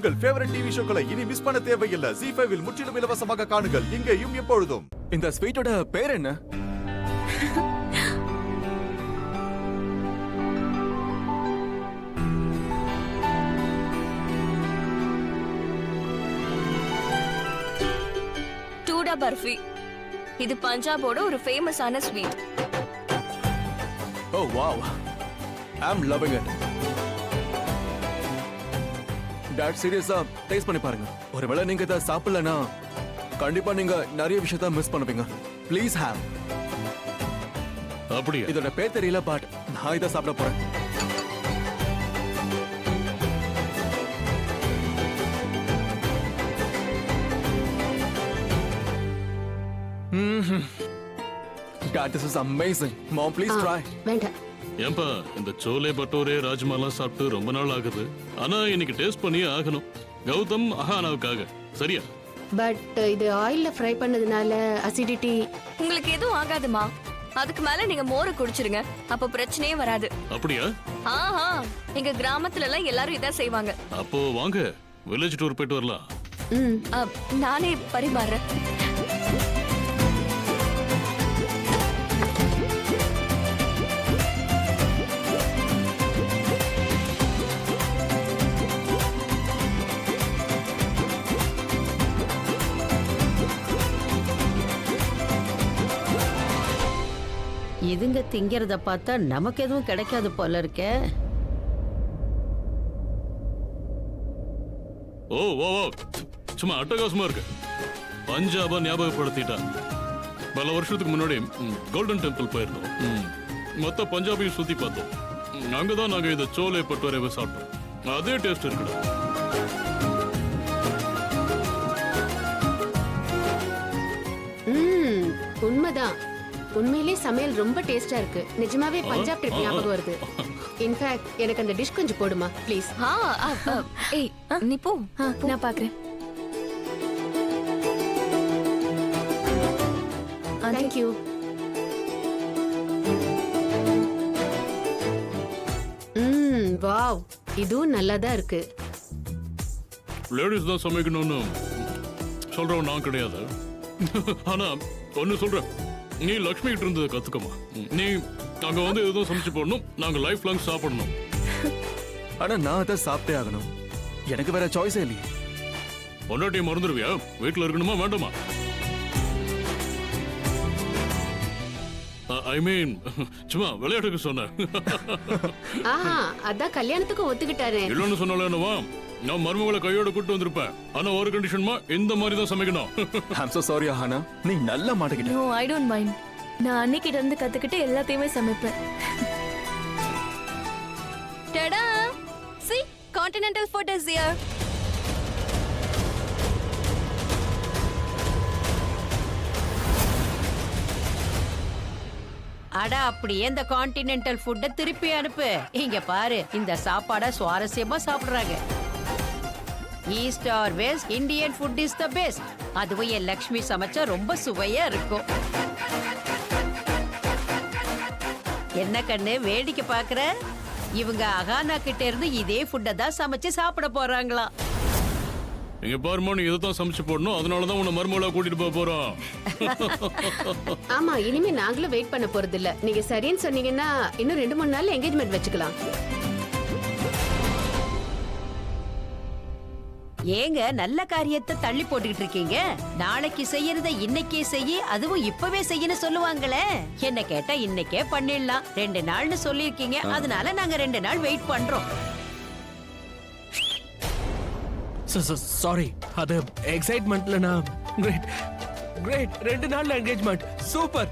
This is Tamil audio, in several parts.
உங்கள் ஃபேவரட் டிவி ஷோக்களை இனி மிஸ் பண்ண தேவையில்லை. ஜீ5 இல் முற்றிலும் இலவசமாக காணுங்கள், இங்கேயும் எப்பொழுதும். இந்த ஸ்வீட்டோட பேர் என்ன? டூடா பர்ஃபி. இது பஞ்சாபோட ஒரு ஃபேமஸான sweet. Oh wow, I am loving it. Dad சீரியஸா டேஸ்ட் பண்ணி பாருங்க. ஒருவேளை நீங்க இதை சாப்பிடலனா கண்டிப்பா நீங்க நிறைய விஷயத்த மிஸ் பண்ணுவீங்க. Please have. அப்படியே இதோட பேர் தெரியல, பட் நான் இதை சாப்பிட போறேன். God, this is amazing. Mom, please try. வேண்டாம். ஏன்பா இந்த சோலே பட்டோரே ராஜ்மாலாம் சாப்பிட்டு ரொம்ப நாள் ஆகுது. ஆனா இன்னைக்கு டேஸ்ட் பண்ணியே ஆகணும். கௌதம் அஹானாவுக்காக. சரியா? பட் இது ஆயில்ல ஃப்ரை பண்ணதுனால அசிடிட்டி. உங்களுக்கு எதுவும் ஆகாதுமா. அதுக்கு மேல நீங்க மோரை குடிச்சிருங்க, அப்ப பிரச்சனையே வராது. அப்படியா? ஆஹா, எங்க கிராமத்துல எல்லாம் எல்லாரும் இதான் செய்வாங்க. அப்போ வாங்க வில்லேஜ் டூர் போயிட்டு வரலாம். நானே பரிமாறேன். இதுங்க திங்கிறத பார்த்தா நமக்கு எதுவும் கிடைக்காது போல இருக்கே. ஓ ஓ ஓ, சும்மா அட்டகாசமா இருக்கு. பஞ்சாப ஞாபகப்படுத்திட்டா. பல வருஷத்துக்கு முன்னாடி கோல்டன் டெம்பிள் போயிருந்தோம். மொத்த பஞ்சாபையும் சுத்தி பார்த்தோம். அங்கதான் நாங்க இந்த சோலை பட்டுவரைவை சாப்பிட்டோம். அதே டேஸ்ட் இருக்குடா. உண்மைதான். உண்மையிலே சமையல் ரொம்ப டேஸ்டா இருக்கு. நிஜமாவே பஞ்சாப் ட்ரிப் ஞாபகம் வருது. இன்ஃபேக்ட் எனக்கு அந்த டிஷ் கொஞ்சம் போடுமா ப்ளீஸ்? ஏய் நீ போ, நான் பாக்குறேன். Thank you. வாவ், இதுவும் நல்லாதான் இருக்கு. லேடிஸ் தான் சமைக்கணும்னு சொல்றவன் நான் கிடையாது. ஆனா ஒன்னு சொல்றேன், நீ லக்ஷ்மி கிட்ட இருந்து கத்துக்கமா. நீ அங்க வந்து எதுவும் சமைச்சு போடணும், நாங்க லைஃப் லாங் சாப்பிடணும். ஆனா நான் அதை சாப்பிட்டே ஆகணும். எனக்கு வேற சாய்ஸே இல்லையே. பொண்டாட்டியை மறந்துடுவியா? வீட்டுல இருக்கணுமா வேண்டாமா? ஐ மீன் சும்மா விளையாட்டுக்கு சொன்னேன். ஆஹா, அதான் கல்யாணத்துக்கு ஒத்துக்கிட்டாரு. இல்லன்னு சொன்னால என்னவா, நான் மருமகளை கையோட கூட்டு வந்திருப்பேன். ஆனா ஒரு கண்டிஷன்மா, இந்த மாதிரி தான் சமைக்கணும். ஐம் சோ சாரி அஹானா, நீ நல்லா மாட்டிக்கிட்ட. No I don't mind. நான் அன்னைக்கிட்ட இருந்து கத்துக்கிட்டு எல்லாத்தையுமே சமைப்பேன். டடா, see continental food is here. அட அப்படியே இந்த கான்டினென்டல் ஃபுட்டை திருப்பி அனுப்பு. இங்க பாரு, இந்த சாப்பாடை சுவாரஸ்யமா சாப்பிடுறாங்க. East or west, Indian food is the best. அதுவும் என் லக்ஷ்மி சமைச்சா ரொம்ப சுவையா இருக்கும். என்ன கண்ணு வேடிக்கை பாக்குற? இவங்க அகானா கிட்ட இருந்து இதே ஃபுட்டை தான் சமைச்சு சாப்பிட போறாங்களாம். இங்க பாருமா, நீ இதைத்தான் சமைச்சு போடணும். அதனாலதான் உன்னை மருமகளை கூட்டிட்டு போக போறோம். ஆமா, இனிமே நாங்களும் வெயிட் பண்ண போறது இல்ல. நீங்க சரின்னு சொன்னீங்கன்னா இன்னும் 2-3 நாள்ல என்கேஜ்மெண்ட் வச்சுக்கலாம். ஏங்க நல்ல காரியத்தை தள்ளி போட்டுக்கிட்டு இருக்கீங்க? நாளைக்கு செய்யறத இன்னைக்கே செய்யி, அதுவும் இப்பவே செய்யணும் சொல்லுவாங்களே. என்ன கேட்டா இன்னைக்கே பண்ணிடலாம். 2 நாள்னு சொல்லிருக்கீங்க, அதனால நாங்க 2 நாள் வெயிட் பண்றோம். சாரி, அது எக்ஸைட்மெண்ட்ல நான் கிரேட் 2 நாள்ல என்கேஜ்மெண்ட். சூப்பர்,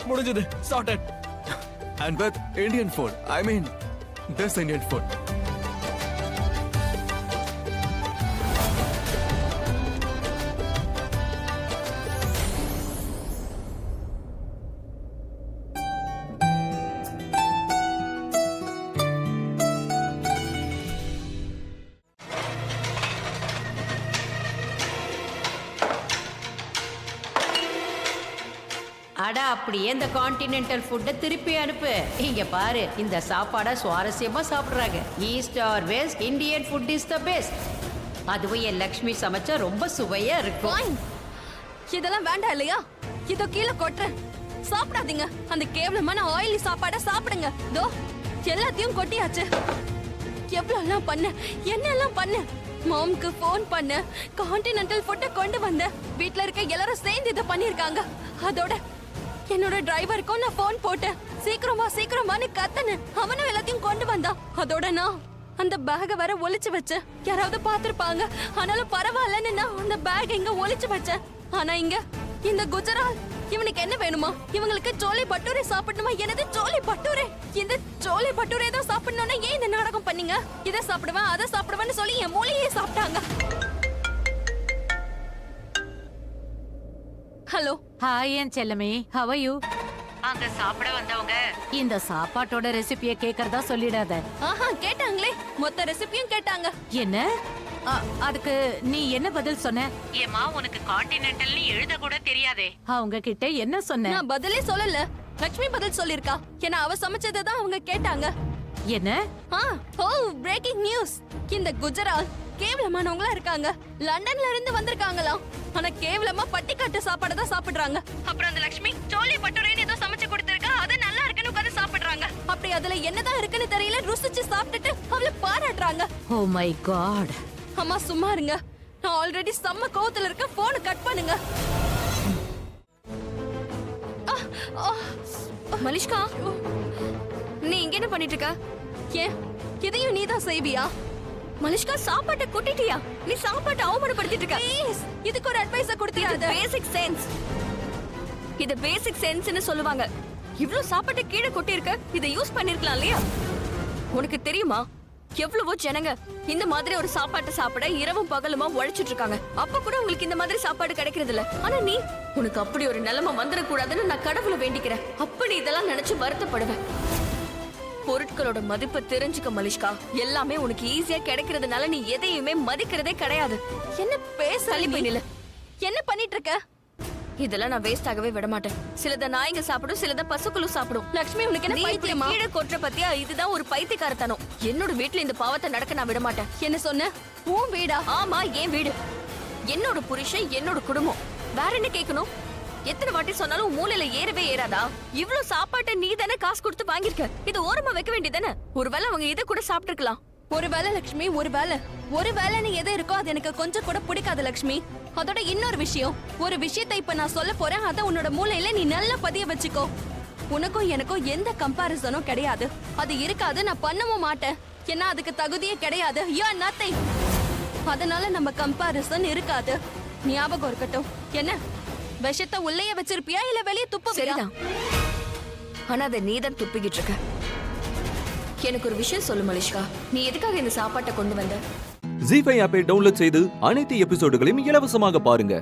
முடிஞ்சது, chartered. And with Indian food, I mean this Indian food. அட அப்படியே இந்த கான்டினென்டல் ஃபுட்டை திருப்பி அனுப்பு. இங்க பாரு, இந்த சாப்பாடை சுவாரஸ்யமா சாப்பிடுறாங்க. East or west, Indian food is the best. அதுவும் என் லக்ஷ்மி சமைச்சா ரொம்ப சுவையா இருக்கும். Fine. இதெல்லாம் வேண்டாம் இல்லையா? இதோ கீழே கொட்டுறேன். சாப்பிடாதீங்க. அந்த கேவலமான ஆயிலி சாப்பாடை சாப்பிடுங்க. தோ எல்லாத்தையும் கொட்டியாச்சு. எவ்வளவு பண்ண, என்னெல்லாம் பண்ண? மாம்க்கு ஃபோன் பண்ண, கான்டினென்டல் ஃபுட்டை கொண்டு வந்த. வீட்ல இருக்க எல்லாரும் சேர்ந்து இதை பண்ணிருக்காங்க. அதோட என்னோட டிரைவருக்கும் நான் ஃபோன் போட்டேன். சீக்கிரமான்னு கத்தனேன். அவனும் எல்லாத்தையும் கொண்டு வந்தான். அதோட நான் அந்த பேக வேற ஒளிச்சு வச்சேன். யாராவது பாத்திருப்பாங்க. ஆனாலும் பரவாயில்லன்னு நான் அந்த பேக் இங்க ஒளிச்சு வச்சேன். ஆனா இங்க இந்த குஜராத் இவனுக்கு என்ன வேணுமா? இவங்களுக்கு சோலை பட்டூரே சாப்பிடணுமா? எனது சோலை பட்டூரே. இந்த சோலை பட்டூரே தான் சாப்பிடணும்னா ஏன் இந்த நாடகம் பண்ணீங்க? இதை சாப்பிடுவேன் அதை சாப்பிடுவேன்னு சொல்லி என் மூளையே சாப்பிட்டாங்க. Hello. Hi N Chellamae, how are you? அங்க சாப்பிட வந்தவங்க இந்த சாப்பாட்டோட ரெசிபியை கேக்குறதா சொல்லிடாத. ஆஹா, கேட்டாங்களே. மொத்த ரெசிபியும் கேட்டாங்க. என்ன? அதுக்கு நீ என்ன பதில் சொன்ன? ஏமா உனக்கு கான்டினென்டல்னு எழுத கூட தெரியாதே. அவங்க கிட்ட என்ன சொன்ன? நான் பதிலே சொல்லல. லட்சுமி பதில் சொல்லிருக்கா. ஏன்னா அவ சமைச்சதை தான் அவங்க கேட்டாங்க. என்ன? ஓ, பிரேக்கிங் நியூஸ். இந்த குஜராத் கேவலமானவங்களா இருக்காங்க. லண்டன்ல இருந்து வந்திருக்காங்களாம். ஆனா கேவலமா பட்டிக்காட்டு சாப்பாடு தான் சாப்பிடுறாங்க. அப்புறம் அந்த லட்சுமி சோலை பட்டூரேன்னு ஏதோ சமைச்சு கொடுத்திருக்கா. அது நல்லா இருக்குன்னு உட்கார்ந்து சாப்பிடுறாங்க. அப்படி அதுல என்னதான் இருக்குன்னு தெரியல. ருசிச்சு சாப்பிட்டுட்டு அவளை பாராட்டுறாங்க. Oh my God. அம்மா சும்மா இருங்க. நான் ஆல்ரெடி செம்ம கோவத்துல இருக்க. போன் கட் பண்ணுங்க. மலிஷ்கா, நீ இங்க என்ன பண்ணிட்டு இருக்க? ஏன் இதையும் நீதான் செய்வியா? மலிஷ்கா, சாப்பாட்டை கொட்டிட்டியா? நீ சாப்பாட்டை அவமானப்படுத்திட்டு இருக்க. ப்ளீஸ், இதுக்கு ஒரு அட்வைஸ் கொடுத்தியா? இது பேசிக் சென்ஸ். இது பேசிக் சென்ஸ்னு சொல்லுவாங்க. இவ்ளோ சாப்பாட்டை கீழே கொட்டி இருக்க. இதை யூஸ் பண்ணிருக்கலாம் இல்லையா? உனக்கு தெரியுமா எவ்வளவோ ஜனங்க இந்த மாதிரி ஒரு சாப்பாட்டை சாப்பிட இரவும் பகலுமா உழைச்சிட்டு இருக்காங்க. அப்ப கூட உங்களுக்கு இந்த மாதிரி சாப்பாடு கிடைக்கிறது இல்ல. ஆனா நீ, உனக்கு அப்படி ஒரு நிலைமை வந்துடக்கூடாதுன்னு நான் கடவுளை வேண்டிக்கிறேன். அப்படி இதெல்லாம் நினைச்சு வருத்தப்படுவேன். பொருட்களோட மதிப்பை தெரிஞ்சுக்க மலிஷ்கா. எல்லாமே உனக்கு ஈஸியா கிடைக்கிறதுனால நீ எதையுமே மதிக்கிறதே கிடையாது. என்ன பேசாலி பண்ணில என்ன பண்ணிட்டு இருக்க? இதெல்லாம் நான் வேஸ்ட் ஆகவே விட மாட்டேன். சிலத நாய்ங்க சாப்பிடும், சிலத பசுக்களும் சாப்பிடும். லட்சுமி, உனக்கு என்ன பைத்தியமா? கீழே கொற்ற பத்தியா? இதுதான் ஒரு பைத்தியக்காரத்தனம். என்னோட வீட்ல இந்த பாவத்தை நடக்க நான் விட மாட்டேன். என்ன சொன்ன? உன் வீடா? ஆமா, என் வீடு. என்னோட புருஷன், என்னோட குடும்பம். வேற என்ன கேட்கணும்? எத்தனை வாட்டி சொன்னாலும் மூளையில ஏறவே ஏறாதா? இவ்ளோ சாப்பாட்டை நீ தானே காசு கொடுத்து வாங்கிருக்க. இது ஓரமா வைக்க வேண்டியதானே? ஒருவேளை அவங்க இதை கூட சாப்பிட்டுருக்கலாம். ஒருவேளை லட்சுமி, ஒருவேளை நீ எது இருக்கோ அது எனக்கு கொஞ்சம் கூட பிடிக்காது லட்சுமி. அதோட இன்னொரு விஷயம், ஒரு விஷயத்தை இப்ப நான் சொல்ல போறேன். அத உன்னோட மூளையில நீ நல்லா பதிய வச்சுக்கோ. உனக்கும் எனக்கும் எந்த கம்பாரிசனும் கிடையாது. அது இருக்காது, நான் பண்ணவும் மாட்டேன். ஏன்னா அதுக்கு தகுதியே கிடையாது. You are nothing. அதனால நம்ம கம்பாரிசன் இருக்காது. ஞாபகம் இருக்கட்டும். என்ன விஷத்தை உள்ளே வச்சிருப்பியா இல்ல வெளியே துப்புவியா? சரிதான். ஆனா அதை நீதான் துப்பிக்கிட்டு இருக்க. எனக்கு ஒரு விஷயம் சொல்லு மலிஷ்கா. நீ எதுக்காக இந்த சாப்பாட்டை கொண்டு வந்த? ஜீ5 ஆப்பை டவுன்லோட் செய்து அனைத்து எபிசோடுகளையும் இலவசமாக பாருங்க.